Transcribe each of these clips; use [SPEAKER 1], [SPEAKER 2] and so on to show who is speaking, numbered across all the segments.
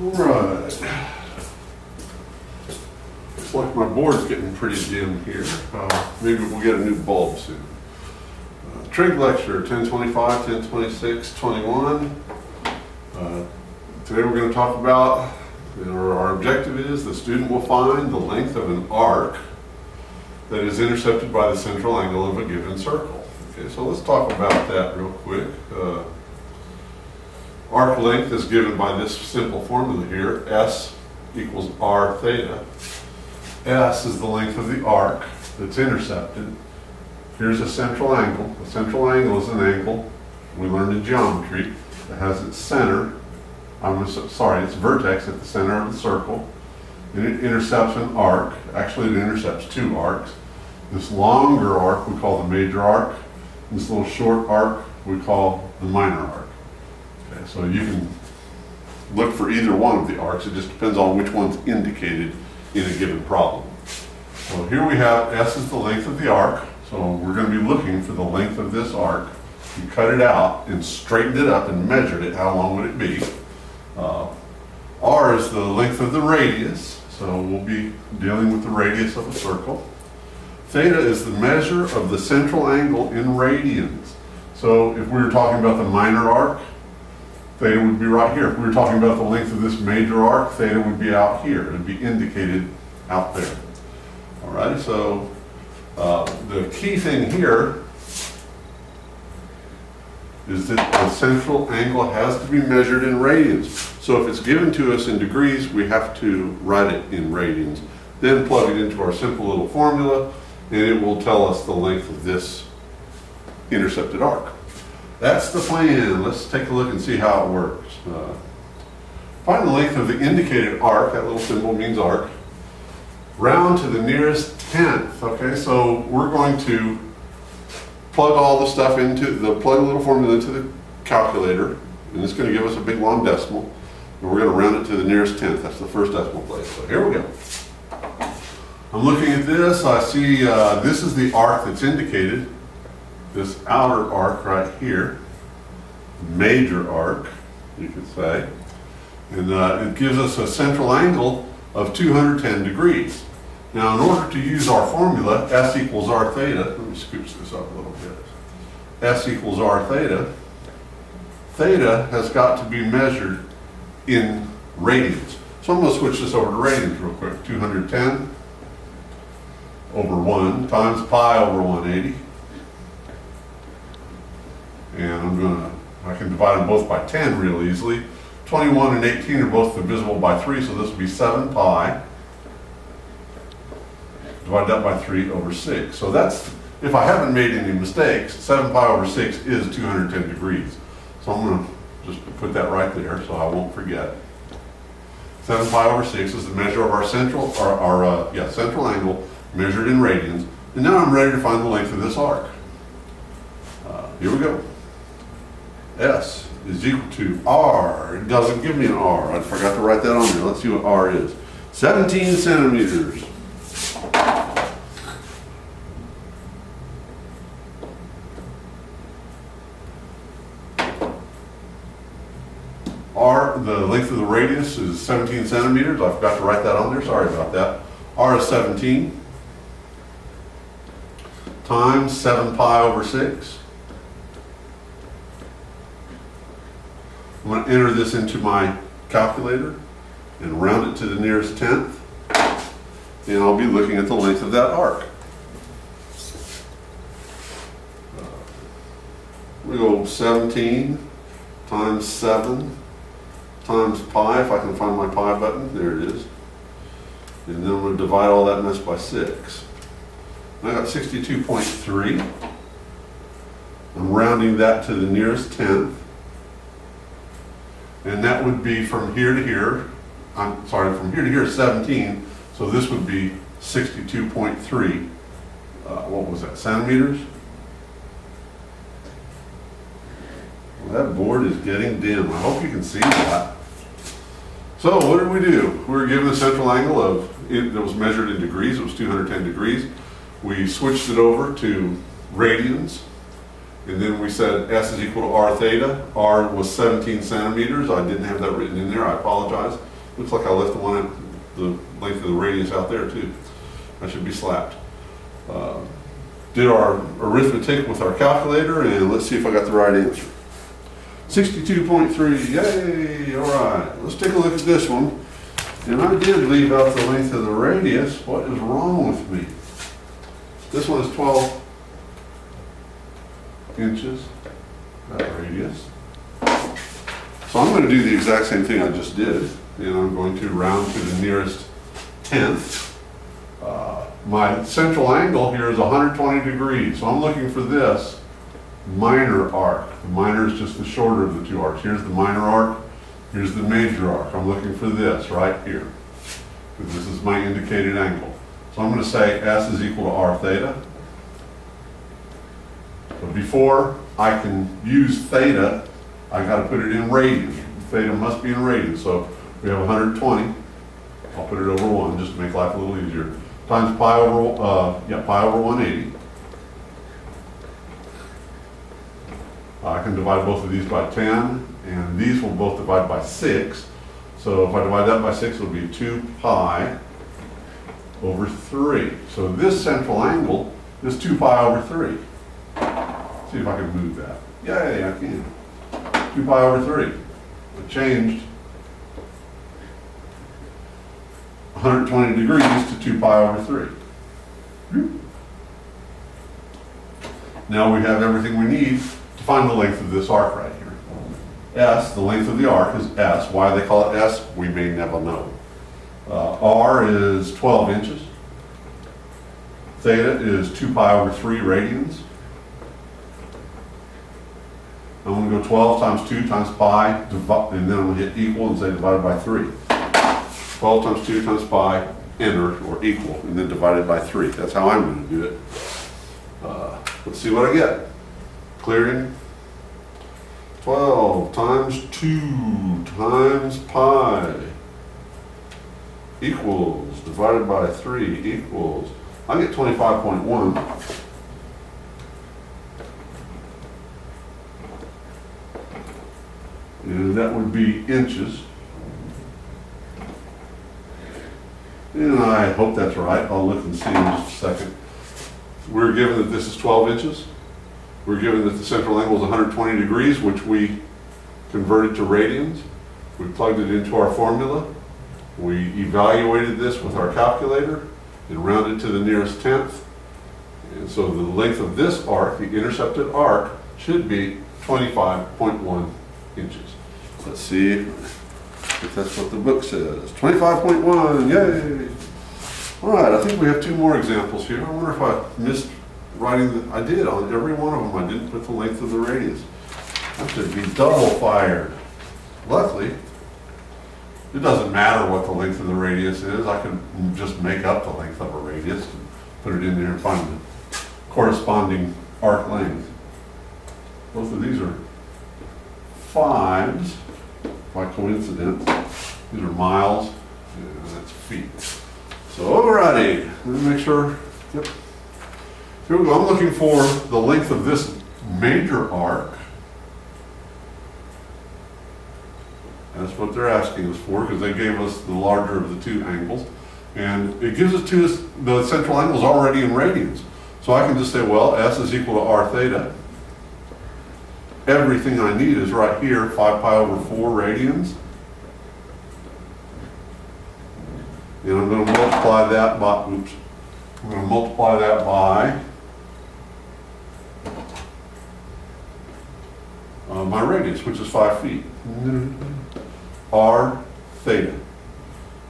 [SPEAKER 1] Alright. Looks like my board's getting pretty dim here. Maybe we'll get a new bulb soon. Trig lecture 1025, 1026, 21. Today we're going to talk about, our objective is the student will find the length of an arc that is intercepted by the central angle of a given circle. Okay, so let's talk about that real quick. Arc length is given by this simple formula here, S equals r theta. S is the length of the arc that's intercepted. Here's a central angle. A central angle is an angle we learned in geometry that has its center, its vertex at the center of the circle, and it intercepts an arc. Actually, it intercepts two arcs. This longer arc we call the major arc. This little short arc we call the minor arc. Okay, so you can look for either one of the arcs. It just depends on which one's indicated in a given problem. So here we have S is the length of the arc. So we're going to be looking for the length of this arc. You cut it out and straightened it up and measured it. How long would it be? R is the length of the radius. So we'll be dealing with the radius of a circle. Theta is the measure of the central angle in radians. So if we were talking about the minor arc, theta would be right here. If we were talking about the length of this major arc, theta would be out here. It would be indicated out there. All right, so the key thing here is that the central angle has to be measured in radians. So if it's given to us in degrees, we have to write it in radians. Then plug it into our simple little formula, and it will tell us the length of this intercepted arc. That's the plan. Let's take a look and see how it works. Find the length of the indicated arc. That little symbol means arc. Round to the nearest tenth. Okay, so we're going to plug all the stuff plug a little formula into the calculator, and it's going to give us a big long decimal, and we're going to round it to the nearest tenth. That's the first decimal place. So here we go. I'm looking at this. I see this is the arc that's indicated. This outer arc right here, major arc, you could say, and it gives us a central angle of 210 degrees. Now, in order to use our formula, S equals r theta, let me scooch this up a little bit. S equals r theta. Theta has got to be measured in radians. So I'm going to switch this over to radians real quick. 210 over 1 times pi over 180. And I can divide them both by 10 real easily. 21 and 18 are both divisible by 3, so this will be 7 pi. Divide that by 3 over 6. So that's, if I haven't made any mistakes, 7 pi over 6 is 210 degrees. So I'm going to just put that right there so I won't forget. 7 pi over 6 is the measure of our central angle measured in radians. And now I'm ready to find the length of this arc. Here we go. S is equal to R. It doesn't give me an R. I forgot to write that on there. Let's see what R is. 17 centimeters. R, the length of the radius is 17 centimeters. I forgot to write that on there. Sorry about that. R is 17 times 7 pi over 6. I'm going to enter this into my calculator and round it to the nearest tenth, and I'll be looking at the length of that arc. We go 17 times 7 times pi, if I can find my pi button, there it is. And then I'm going to divide all that mess by 6. I got 62.3. I'm rounding that to the nearest tenth. And that would be from here to here. From here to here is 17. So this would be 62.3. What was that, centimeters? Well, that board is getting dim. I hope you can see that. So what did we do? We were given a central angle that was measured in degrees. It was 210 degrees. We switched it over to radians. And then we said S is equal to r theta. R was 17 centimeters. I didn't have that written in there. I apologize. Looks like I left the length of the radius out there too. I should be slapped. Did our arithmetic with our calculator, and let's see if I got the right answer. 62.3, yay, all right. Let's take a look at this one. And I did leave out the length of the radius. What is wrong with me? This one is 12 inches, that radius. So I'm going to do the exact same thing I just did, and I'm going to round to the nearest tenth. My central angle here is 120 degrees, so I'm looking for this minor arc. The minor is just the shorter of the two arcs. Here's the minor arc, here's the major arc. I'm looking for this right here, because this is my indicated angle. So I'm going to say S is equal to R theta. But before I can use theta, I got to put it in radians. Theta must be in radians. So we have 120. I'll put it over 1 just to make life a little easier. Times pi over 180. I can divide both of these by 10, and these will both divide by 6. So if I divide that by 6, it'll be 2 pi over 3. So this central angle is 2 pi over 3. See if I can move that. Yay, I can. 2 pi over 3. It changed 120 degrees to 2 pi over 3. Now we have everything we need to find the length of this arc right here. S, the length of the arc is S. Why they call it S, we may never know. R is 12 inches. Theta is 2 pi over 3 radians. I'm going to go 12 times 2 times pi, and then I'm going to hit equal and say divided by 3. 12 times 2 times pi, enter, or equal, and then divided by 3. That's how I'm going to do it. Let's see what I get. Clearing. 12 times 2 times pi equals, divided by 3 equals, I get 25.1. And that would be inches. And I hope that's right. I'll look and see in just a second. We're given that this is 12 inches. We're given that the central angle is 120 degrees, which we converted to radians. We plugged it into our formula. We evaluated this with our calculator and rounded to the nearest tenth. And so the length of this arc, the intercepted arc, should be 25.1 inches. Let's see if that's what the book says. 25.1, yay! All right, I think we have 2 more examples here. I wonder if I missed writing I did on every one of them. I didn't put the length of the radius. I should be double fired. Luckily, it doesn't matter what the length of the radius is. I can just make up the length of a radius and put it in there and find the corresponding arc length. Both of these are 5s by coincidence. These are miles, and that's feet. So alrighty, let me make sure. Yep. Here we go. I'm looking for the length of this major arc. That's what they're asking us for, because they gave us the larger of the 2 angles. And it gives us the central angle is already in radians. So I can just say, well, S is equal to R theta. Everything I need is right here, 5 pi over 4 radians. And I'm going to multiply that by, I'm going to multiply that by my radius, which is 5 feet. R theta.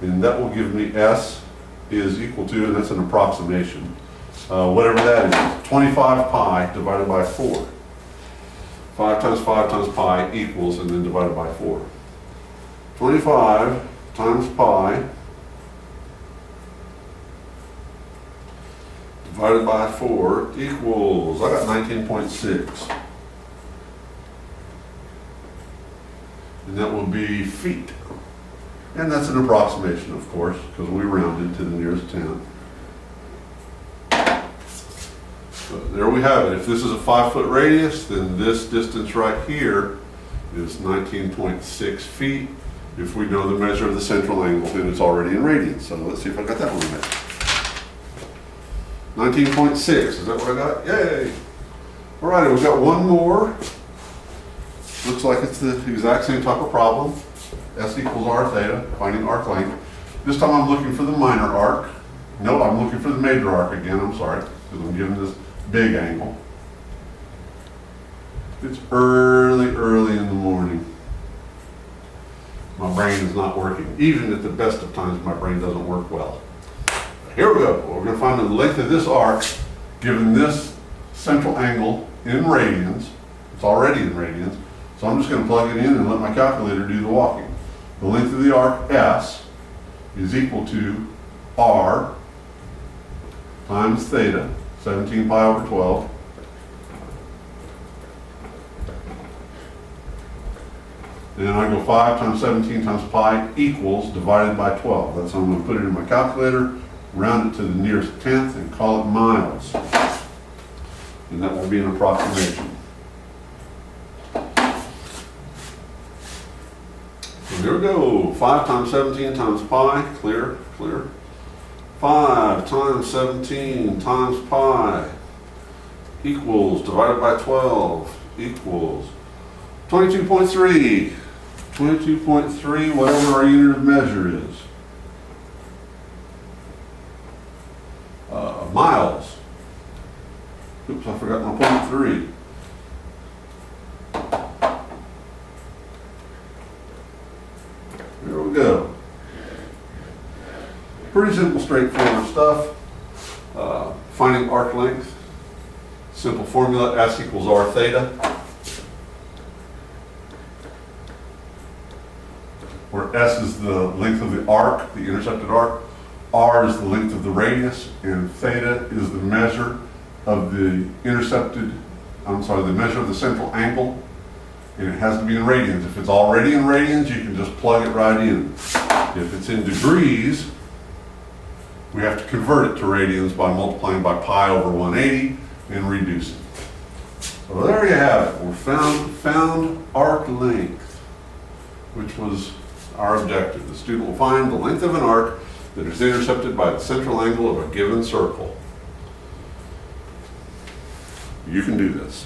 [SPEAKER 1] And that will give me S is equal to, and that's an approximation, whatever that is, 25 pi divided by 4. 5 times 5 times pi equals, and then divided by 4. 25 times pi divided by 4 equals, I got 19.6. And that will be feet. And that's an approximation, of course, because we rounded to the nearest tenth. So there we have it. If this is a 5-foot radius, then this distance right here is 19.6 feet. If we know the measure of the central angle, then it's already in radians. So let's see if I got that one right. 19.6, is that what I got? Yay! All right, we've got one more. Looks like it's the exact same type of problem. S equals r theta, finding arc length. This time I'm looking for the minor arc. No, I'm looking for the major arc again, I'm sorry, because I'm given this big angle. It's early in the morning. My brain is not working. Even at the best of times, my brain doesn't work well. Here we go. We're going to find the length of this arc given this central angle in radians. It's already in radians. So I'm just going to plug it in and let my calculator do the walking. The length of the arc, S, is equal to R times theta, 17 pi over 12. Then I go 5 times 17 times pi equals divided by 12. That's how I'm going to put it in my calculator, round it to the nearest tenth, and call it miles. And that will be an approximation. So here we go. 5 times 17 times pi, clear. 5 times 17 times pi equals, divided by 12, equals 22.3. 22.3, whatever our unit of measure is. Miles. Oops, I forgot my point 3. There we go. Pretty simple, straightforward stuff. Finding arc length. Simple formula, S equals r theta. Where S is the length of the arc, the intercepted arc, R is the length of the radius, and theta is the measure of the the measure of the central angle, and it has to be in radians. If it's already in radians, you can just plug it right in. If it's in degrees, we have to convert it to radians by multiplying by pi over 180 and reducing. So there you have it. We found arc length, which was our objective. The student will find the length of an arc that is intercepted by the central angle of a given circle. You can do this.